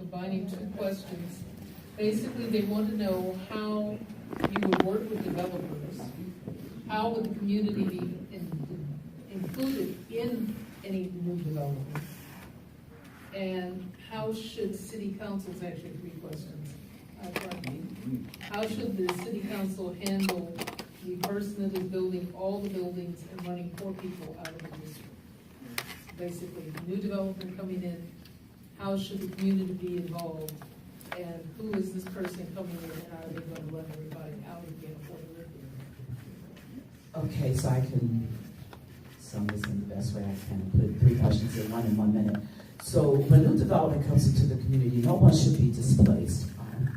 combining two questions. Basically, they want to know how you would work with developers. How would the community be included in any new development? And how should city councils, actually 3 questions, how should the city council handle the person that is building all the buildings and running 4 people out of the district? Basically, new development coming in, how should the community be involved? And who is this person coming in, and how are they going to run everybody out again for the live there? Okay, so I can sum this in the best way I can, put 3 questions in 1 minute. So when new development comes into the community, no one should be displaced.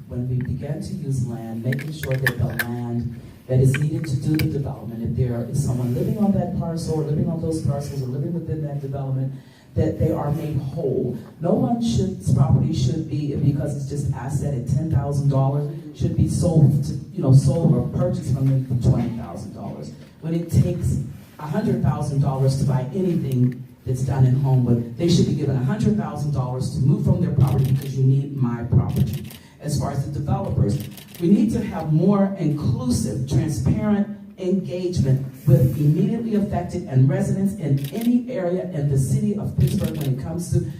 When we begin to use land, making sure that the land that is needed to do the development, if there is someone living on that parcel or living on those parcels or living within that development, that they are made whole. No one's property should be, because it's just asset at $10,000, should be sold or purchased from them for $20,000. When it takes $100,000 to buy anything that's done in Homewood, they should be given $100,000 to move from their property because you need my property. As far as the developers, we need to have more inclusive, transparent engagement with immediately affected and residents in any area in the city of Pittsburgh when it comes to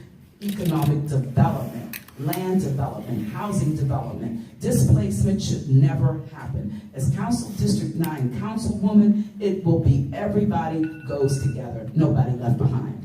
economic development, land development, housing development. Displacement should never happen. As Council District 9 Councilwoman, it will be everybody goes together, nobody left behind.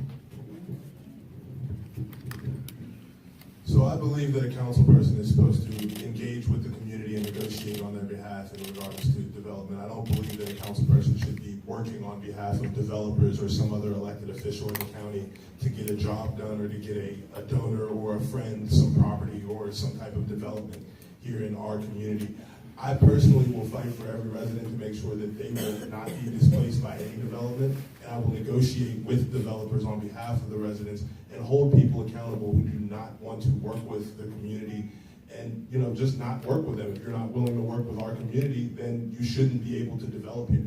So I believe that a council person is supposed to engage with the community and negotiate on their behalf in regards to development. I don't believe that a council person should be working on behalf of developers or some other elected official in the county to get a job done or to get a donor or a friend some property or some type of development here in our community. I personally will fight for every resident to make sure that they will not be displaced by any development, and I will negotiate with developers on behalf of the residents and hold people accountable who do not want to work with the community and just not work with them. If you're not willing to work with our community, then you shouldn't be able to develop here.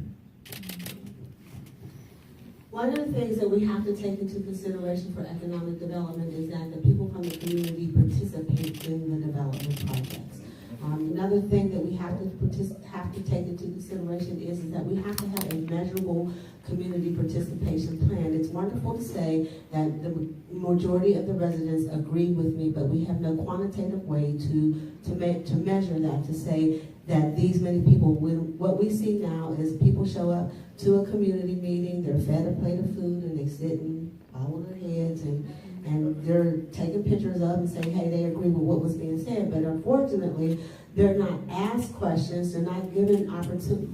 One of the things that we have to take into consideration for economic development is that the people from the community participate in the development projects. Another thing that we have to take into consideration is that we have to have a measurable community participation plan. It's wonderful to say that the majority of the residents agree with me, but we have no quantitative way to measure that, to say that these many people, what we see now is people show up to a community meeting, they're fed a plate of food, and they sit and bow their heads, and they're taking pictures of and saying, hey, they agree with what was being said. But unfortunately, they're not asked questions. They're not given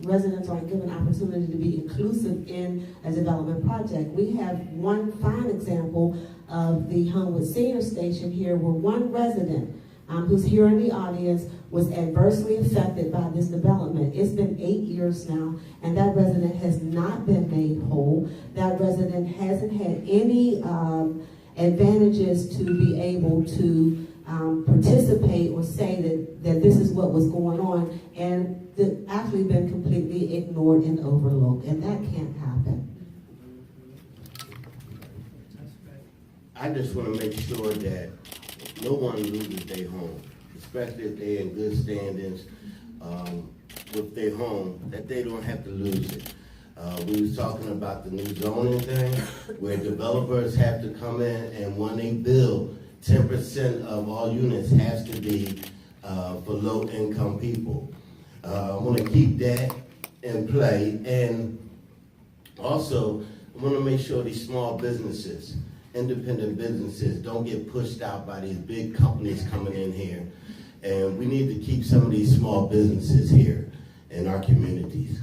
residents aren't given opportunity to be inclusive in a development project. We have one fine example of the Homewood Senior Station here, where one resident who's here in the audience was adversely affected by this development. It's been 8 years now, and that resident has not been made whole. That resident hasn't had any advantages to be able to participate or say that this is what was going on, and actually been completely ignored and overlooked, and that can't happen. I just want to make sure that no one loses their home, especially if they're in good standings with their home, that they don't have to lose it. We was talking about the new zoning thing, where developers have to come in, and when they build, 10% of all units has to be for low-income people. I want to keep that in play, and also I want to make sure these small businesses, independent businesses, don't get pushed out by these big companies coming in here. And we need to keep some of these small businesses here in our communities.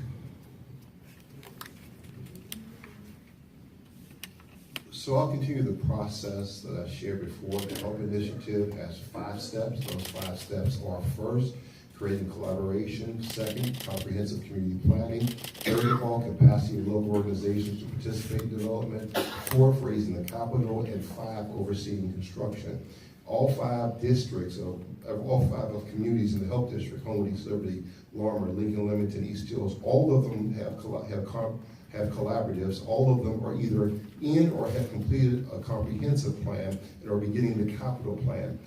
So I'll continue the process that I shared before. The HELP initiative has 5 steps. Those 5 steps are: first, creating collaboration; second, comprehensive community planning; third of all, capacity of local organizations to participate in development; fourth, raising the capital; and 5, overseeing construction. All 5 districts all 5 of communities in the HELP district, Homewood, East Liberty, Larimer, Lincoln, Leamington, East Hills, all of them have collaboratives. All of them are either in or have completed a comprehensive plan and are beginning the capital plan.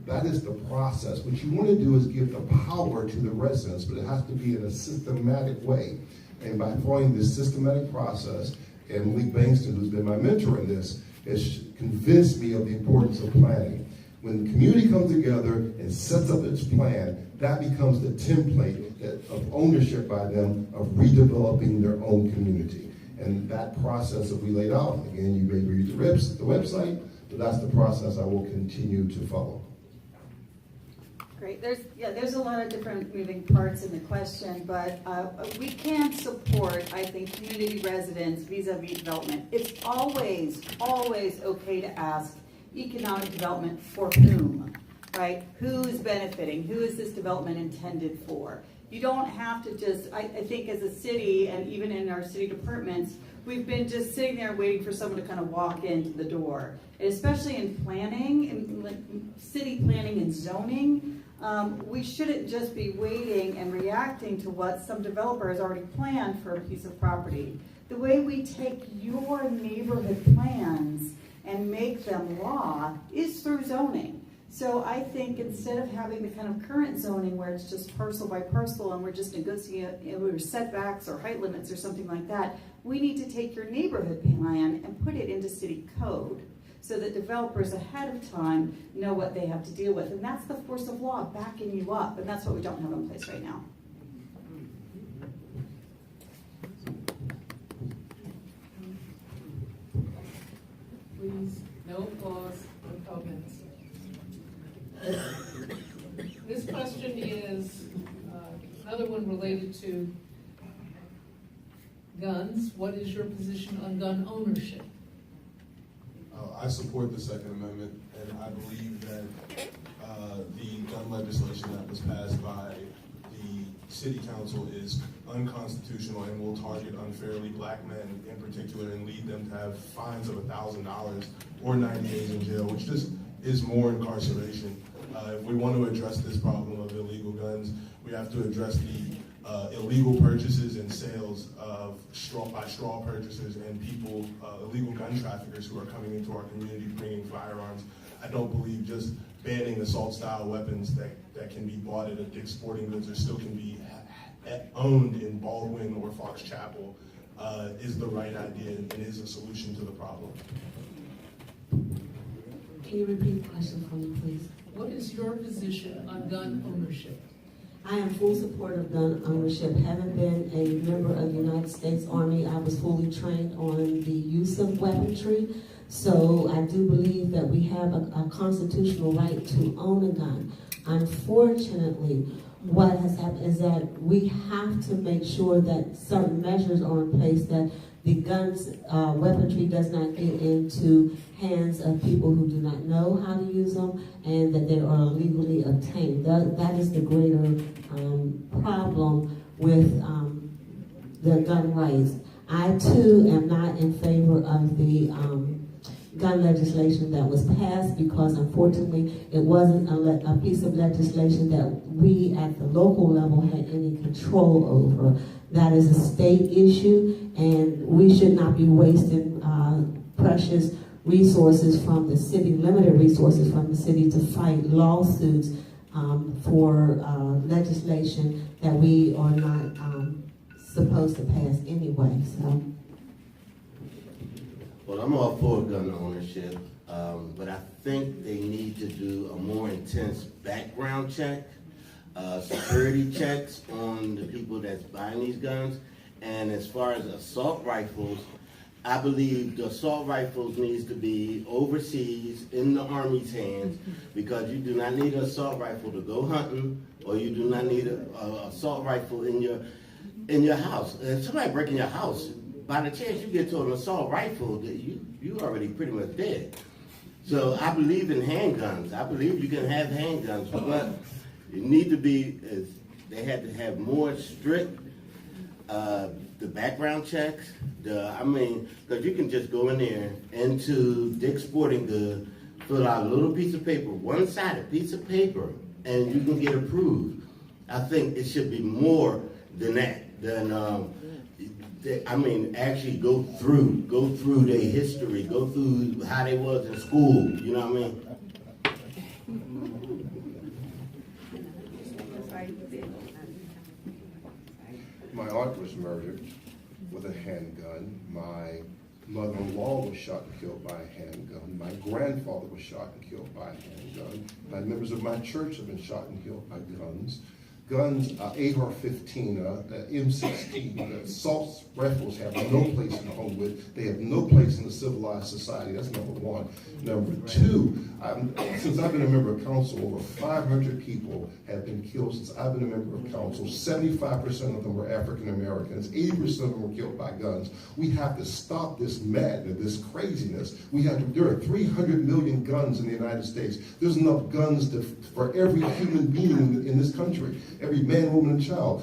That is the process. What you want to do is give the power to the residents, but it has to be in a systematic way. And by following this systematic process, and Malik Bankston, who's been my mentor in this, has convinced me of the importance of planning. When the community comes together and sets up its plan, that becomes the template of ownership by them of redeveloping their own community. And that process that we laid out, again, you may read the website, but that's the process I will continue to follow. Great. There's a lot of different moving parts in the question, but we can support, I think, community residents vis-a-vis development. It's always okay to ask economic development for whom, right? Who is benefiting? Who is this development intended for? You don't have to just, I think as a city, and even in our city departments, we've been just sitting there waiting for someone to kind of walk into the door. And especially in planning, in city planning and zoning, we shouldn't just be waiting and reacting to what some developer has already planned for a piece of property. The way we take your neighborhood plans and make them law is through zoning. So I think instead of having the kind of current zoning where it's just parcel by parcel and we're just negotiating setbacks or height limits or something like that, we need to take your neighborhood plan and put it into city code so that developers ahead of time know what they have to deal with. And that's the force of law backing you up, and that's what we don't have in place right now. Please, no applause, no comments. This question is another one related to guns. What is your position on gun ownership? I support the Second Amendment, and I believe that the gun legislation that was passed by the City Council is unconstitutional and will target unfairly black men in particular and lead them to have fines of $1,000 or 90 days in jail, which just is more incarceration. If we want to address this problem of illegal guns, we have to address the illegal purchases and sales of straw purchasers and people, illegal gun traffickers who are coming into our community bringing firearms. I don't believe just banning assault-style weapons that can be bought at a Dick's Sporting Goods or still can be owned in Baldwin or Fox Chapel is the right idea and is a solution to the problem. Can you repeat the question for me, please? What is your position on gun ownership? I am full support of gun ownership. Having been a member of the United States Army, I was fully trained on the use of weaponry. So I do believe that we have a constitutional right to own a gun. Unfortunately, what has happened is that we have to make sure that certain measures are in place that the guns, weaponry does not get into hands of people who do not know how to use them and that they are illegally obtained. That is the greater problem with the gun rights. I too am not in favor of the gun legislation that was passed because unfortunately it wasn't a piece of legislation that we at the local level had any control over. That is a state issue, and we should not be wasting precious resources from the city, limited resources from the city to fight lawsuits for legislation that we are not supposed to pass anyway. So. Well, I'm all for gun ownership, but I think they need to do a more intense background check, security checks on the people that's buying these guns. And as far as assault rifles, I believe the assault rifles needs to be overseas in the Army's hands because you do not need an assault rifle to go hunting, or you do not need an assault rifle in your house. If somebody break in your house, by the chance you get to an assault rifle, you already pretty much dead. So I believe in handguns. I believe you can have handguns, but you need to be, they had to have more strict the background checks. Because you can just go in there into Dick's Sporting Goods, fill out a little piece of paper, one-sided piece of paper, and you can get approved. I think it should be more than that. Actually go through their history, go through how they was in school, you know what I mean? My aunt was murdered with a handgun. My mother-in-law was shot and killed by a handgun. My grandfather was shot and killed by a handgun. Members of my church have been shot and killed by guns. Guns, AR-15, M16, assault rifles have no place in Homewood. They have no place in a civilized society. That's number one. Number two, since I've been a member of council, over 500 people have been killed since I've been a member of council. 75% of them were African Americans. 80% of them were killed by guns. We have to stop this madness, this craziness. There are 300 million guns in the United States. There's enough guns for every human being in this country. Every man, woman, and child.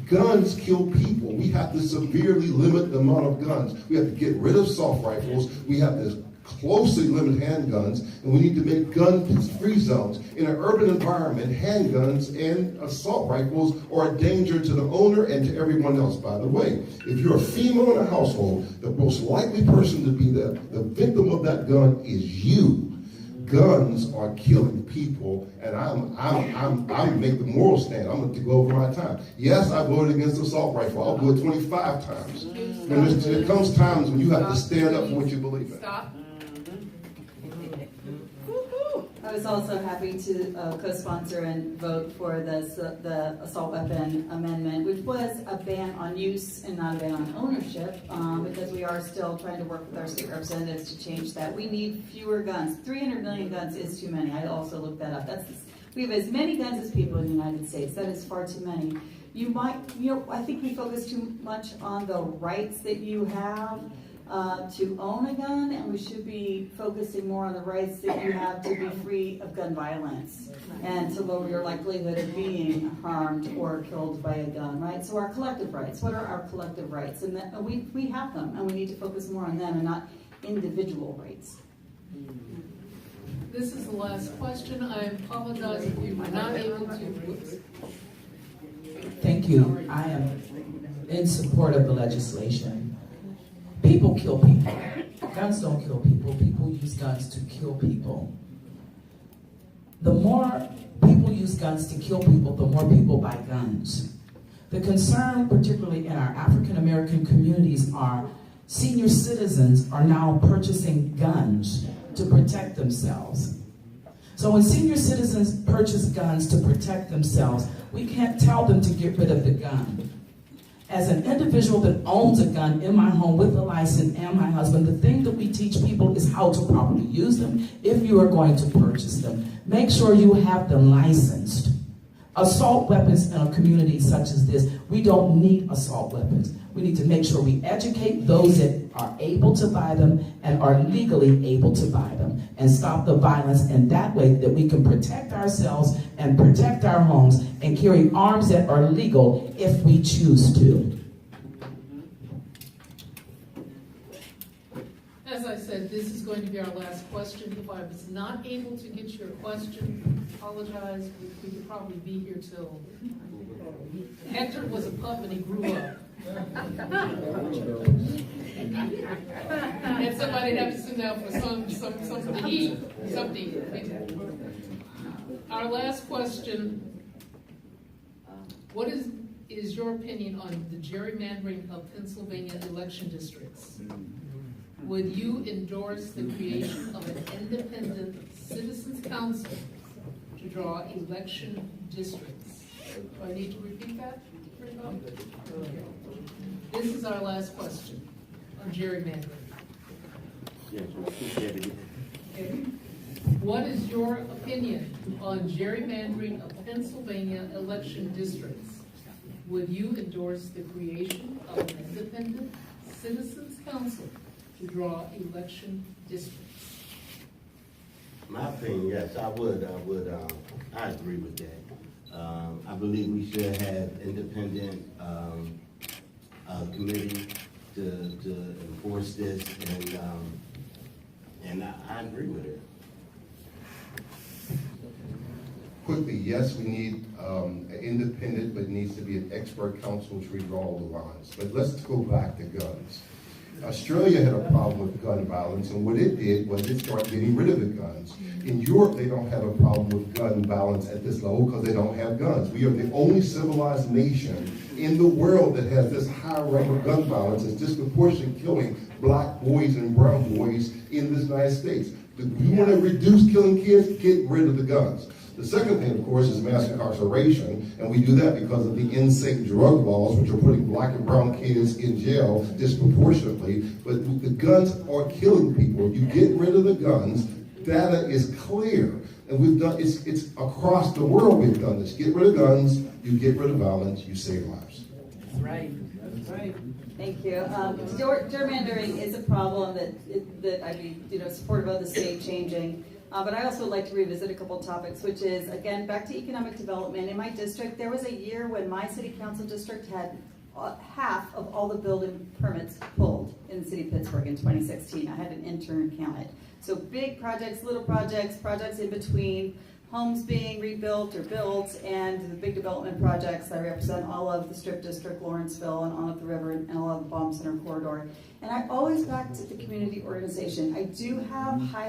Guns kill people. We have to severely limit the amount of guns. We have to get rid of assault rifles. We have to closely limit handguns, and we need to make gun-free zones. In an urban environment, handguns and assault rifles are a danger to the owner and to everyone else. By the way, if you're a female in a household, the most likely person to be the victim of that gun is you. Guns are killing people, and I'm make the moral stand. I'm going to go over my time. Yes, I voted against the assault rifle. I'll do it 25 times. And there comes times when you have to stand up for what you believe in. Stop. I was also happy to co-sponsor and vote for the assault weapon amendment, which was a ban on use and not a ban on ownership, because we are still trying to work with our state representatives to change that. We need fewer guns. 300 million guns is too many. I also looked that up. We have as many guns as people in the United States. That is far too many. I think we focus too much on the rights that you have to own a gun, and we should be focusing more on the rights that you have to be free of gun violence and to lower your likelihood of being harmed or killed by a gun, right? So our collective rights, what are our collective rights? And we have them, and we need to focus more on them and not individual rights. This is the last question. I apologize if you were not able to. Thank you. I am in support of the legislation. People kill people. Guns don't kill people. People use guns to kill people. The more people use guns to kill people, the more people buy guns. The concern, particularly in our African American communities, are senior citizens are now purchasing guns to protect themselves. So when senior citizens purchase guns to protect themselves, we can't tell them to get rid of the gun. As an individual that owns a gun in my home with a license and my husband, the thing that we teach people is how to properly use them if you are going to purchase them. Make sure you have them licensed. Assault weapons in a community such as this, we don't need assault weapons. We need to make sure we educate those that are able to buy them and are legally able to buy them and stop the violence in that way that we can protect ourselves and protect our homes and carry arms that are legal if we choose to. As I said, this is going to be our last question. If I was not able to get your question, apologize. We could probably be here till Hector was a pup and he grew up. And somebody'd have to sit down for something to eat. Our last question: what is your opinion on the gerrymandering of Pennsylvania election districts? Would you endorse the creation of an independent citizens council to draw election districts? Do I need to repeat that? This is our last question on gerrymandering. Okay. What is your opinion on gerrymandering of Pennsylvania election districts? Would you endorse the creation of an independent citizens council to draw election districts? My opinion, yes, I would. I agree with that. I believe we should have independent committee to enforce this, and I agree with it. Quickly, yes, we need an independent, but it needs to be an expert council to redraw the lines. But let's go back to guns. Australia had a problem with gun violence, and what it did was it started getting rid of the guns. In Europe, they don't have a problem with gun violence at this level because they don't have guns. We are the only civilized nation in the world that has this high rate of gun violence. It's disproportionate killing black boys and brown boys in the United States. If you want to reduce killing kids, get rid of the guns. The second thing, of course, is mass incarceration, and we do that because of the insane drug laws, which are putting black and brown kids in jail disproportionately. But the guns are killing people. If you get rid of the guns, data is clear. And we've done, it's across the world we've done this. Get rid of guns, you get rid of violence, you save lives. That's right, that's right. Thank you. Gerrymandering is a problem that I'd be supportive of the state changing. But I also would like to revisit a couple topics, which is, again, back to economic development. In my district, there was a year when my city council district had half of all the building permits pulled in the city of Pittsburgh in 2016. I had an intern count it. So big projects, little projects, projects in between, homes being rebuilt or built, and the big development projects. I represent all of the Strip District, Lawrenceville, and on up the river, and all of the Bomb Center corridor. And I always back to the community organization. I do have high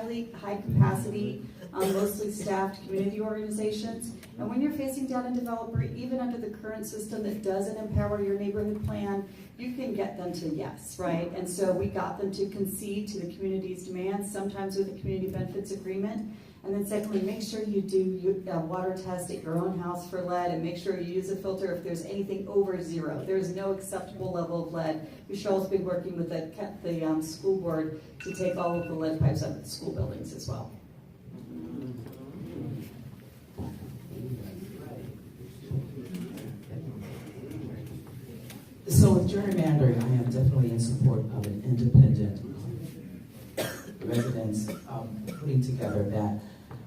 capacity, mostly staffed community organizations. And when you're facing down a developer, even under the current system that doesn't empower your neighborhood plan, you can get them to yes, right? And so we got them to concede to the community's demands, sometimes with a community benefits agreement. And then secondly, make sure you do a water test at your own house for lead, and make sure you use a filter if there's anything over 0. There is no acceptable level of lead. Michelle's been working with the school board to take all of the lead pipes out of the school buildings as well. So with gerrymandering, I am definitely in support of an independent residents putting together that.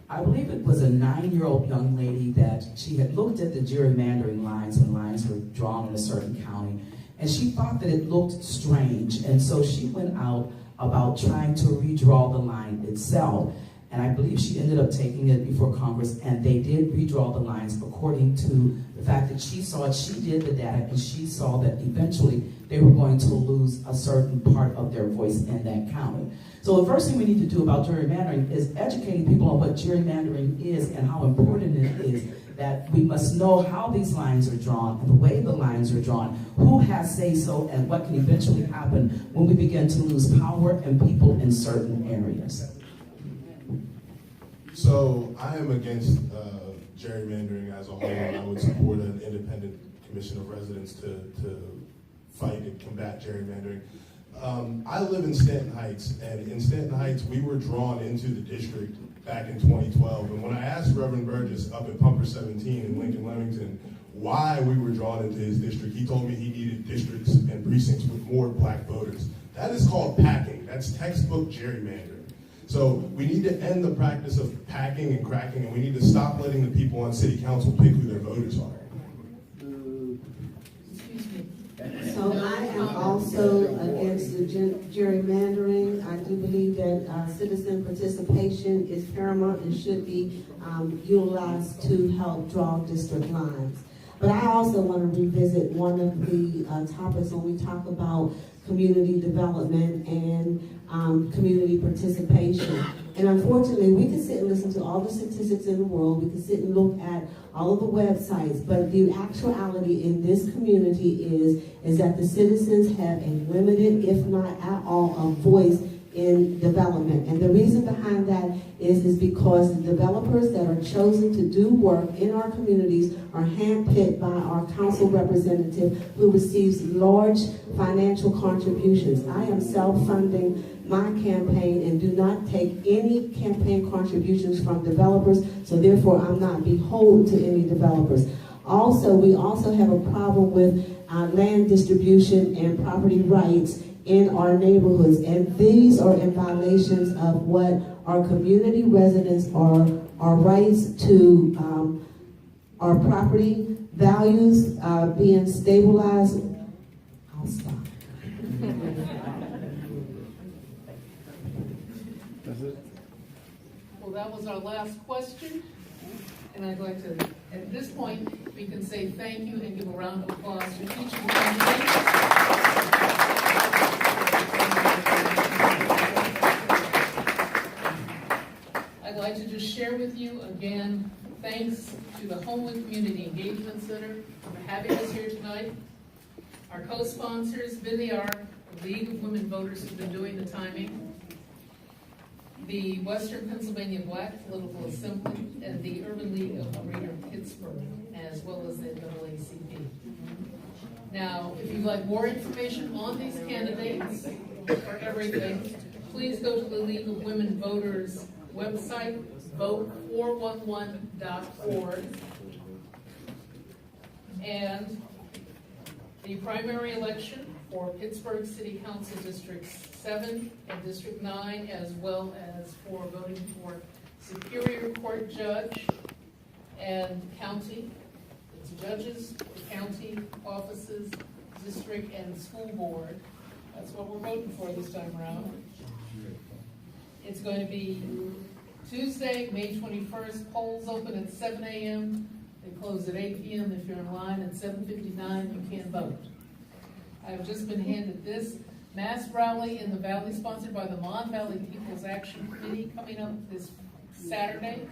I believe it was a 9-year-old young lady that she had looked at the gerrymandering lines when lines were drawn in a certain county, and she thought that it looked strange, and so she went out about trying to redraw the line itself. And I believe she ended up taking it before Congress, and they did redraw the lines according to the fact that she saw it, she did the data, and she saw that eventually they were going to lose a certain part of their voice in that county. So the first thing we need to do about gerrymandering is educating people on what gerrymandering is and how important it is that we must know how these lines are drawn and the way the lines are drawn, who has say-so, and what can eventually happen when we begin to lose power and people in certain areas. So I am against gerrymandering as a whole, and I would support an independent commission of residents to fight and combat gerrymandering. I live in Stanton Heights, and in Stanton Heights, we were drawn into the district back in 2012. And when I asked Reverend Burgess up at Pumper 17 in Lincoln, Leamington, why we were drawn into his district, he told me he needed districts and precincts with more black voters. That is called packing. That's textbook gerrymandering. So we need to end the practice of packing and cracking, and we need to stop letting the people on city council pick who their voters are. So I am also against the gerrymandering. I do believe that citizen participation is paramount and should be utilized to help draw district lines. But I also want to revisit one of the topics when we talk about community development and community participation. And unfortunately, we can sit and listen to all the statistics in the world, we can sit and look at all of the websites, but the actuality in this community is that the citizens have a limited, if not at all, a voice in development. And the reason behind that is because the developers that are chosen to do work in our communities are handpicked by our council representative who receives large financial contributions. I am self-funding my campaign and do not take any campaign contributions from developers, so therefore I'm not beholden to any developers. Also, we also have a problem with land distribution and property rights in our neighborhoods, and these are in violations of what our community residents our rights to our property values being stabilized. I'll stop. Well, that was our last question, and I'd like to, at this point, we can say thank you and give a round of applause for each of the candidates. Engagement Center for having us here tonight. Our co-sponsors, Ginyard, the League of Women Voters who've been doing the timing, the Western Pennsylvania Black Political Assembly, and the Urban League of Greater Pittsburgh, as well as the NAACP. Now, if you'd like more information on these candidates or everything, please go to the League of Women Voters website, vote411.org. And the primary election for Pittsburgh City Council District 7 and District 9, as well as for voting for Superior Court Judge and county. It's judges, the county offices, district, and school board. That's what we're voting for this time around. It's going to be Tuesday, May 21st. Polls open at 7 a.m. They close at 8 p.m. If you're in line at 7:59, you can't vote. I've just been handed this mass rally in the Valley, sponsored by the Mon Valley People's Action Committee, coming up this Saturday,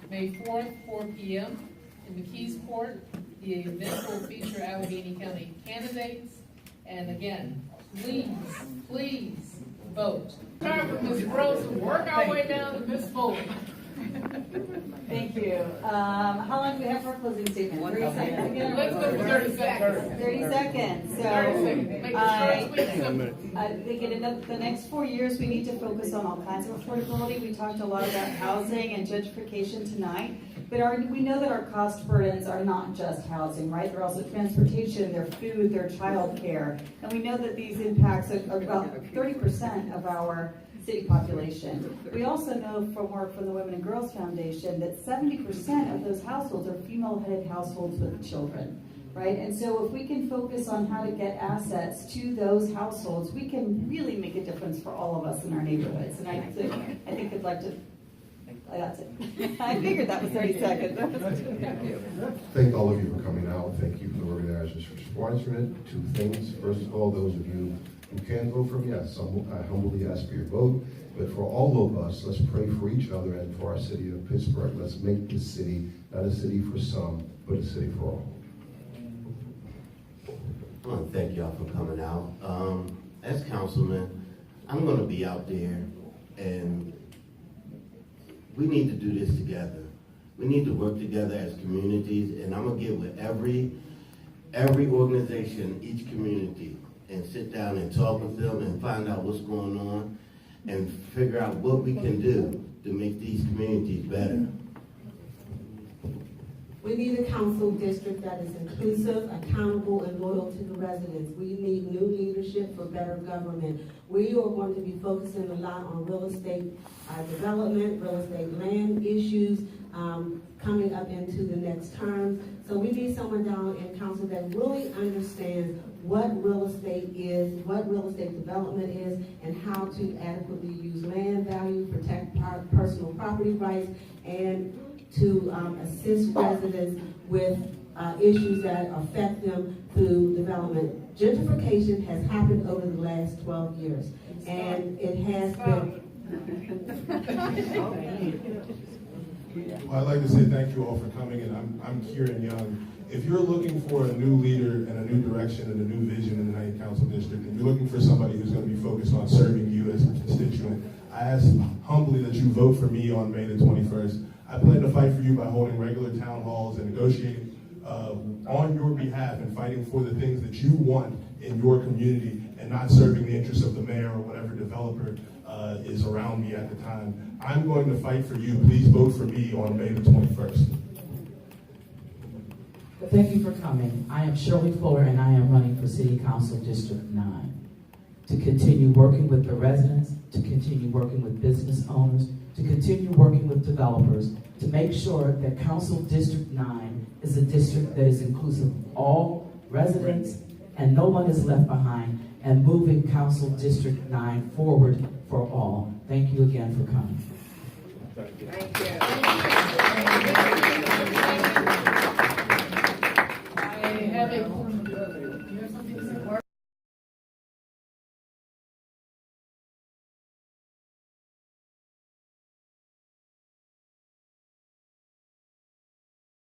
May 4th, 4 p.m. in McKeesport. The event will feature Allegheny County candidates. And again, please vote. Start with Ms. Rose and work our way down to Ms. Foley. Thank you. How long do we have for a closing statement? 30 seconds again? Let's go for 30 seconds. 30 seconds. So 30 seconds. Make it short, sweet, and simple. I think in the next 4 years, we need to focus on all kinds of affordability. We talked a lot about housing and gentrification tonight, but we know that our cost burdens are not just housing, right? They're also transportation, their food, their childcare, and we know that these impacts are about 30% of our city population. We also know from work from the Women and Girls Foundation that 70% of those households are female-headed households with children, right? And so if we can focus on how to get assets to those households, we can really make a difference for all of us in our neighborhoods. And I think I'd like to, that's it. I figured that was 30 seconds. Thank you. Thank all of you for coming out. Thank you for the organizers for sponsoring it. 2 things. First of all, those of you who can vote for yes, I humbly ask for your vote. But for all of us, let's pray for each other and for our city of Pittsburgh. Let's make this city not a city for some, but a city for all. I want to thank y'all for coming out. As councilman, I'm going to be out there, and we need to do this together. We need to work together as communities, and I'm going to get with every organization, each community, and sit down and talk with them and find out what's going on and figure out what we can do to make these communities better. We need a council district that is inclusive, accountable, and loyal to the residents. We need new leadership for better government. We are going to be focusing a lot on real estate development, real estate land issues coming up into the next term. So we need someone down in council that really understands what real estate is, what real estate development is, and how to adequately use land value, protect personal property rights, and to assist residents with issues that affect them through development. Gentrification has happened over the last 12 years, and it has been. Well, I'd like to say thank you all for coming, and I'm Kierran Young. If you're looking for a new leader and a new direction and a new vision in the 9th Council District, and you're looking for somebody who's going to be focused on serving you as a constituent, I ask humbly that you vote for me on May the 21st. I plan to fight for you by holding regular town halls and negotiating on your behalf and fighting for the things that you want in your community and not serving the interests of the mayor or whatever developer is around me at the time. I'm going to fight for you. Please vote for me on May the 21st. Thank you for coming. I am Cherylie Fuller, and I am running for City Council District 9. To continue working with the residents, to continue working with business owners, to continue working with developers, to make sure that Council District 9 is a district that is inclusive of all residents and no one is left behind, and moving Council District 9 forward for all. Thank you again for coming. Thank you. I have a, you have something to say?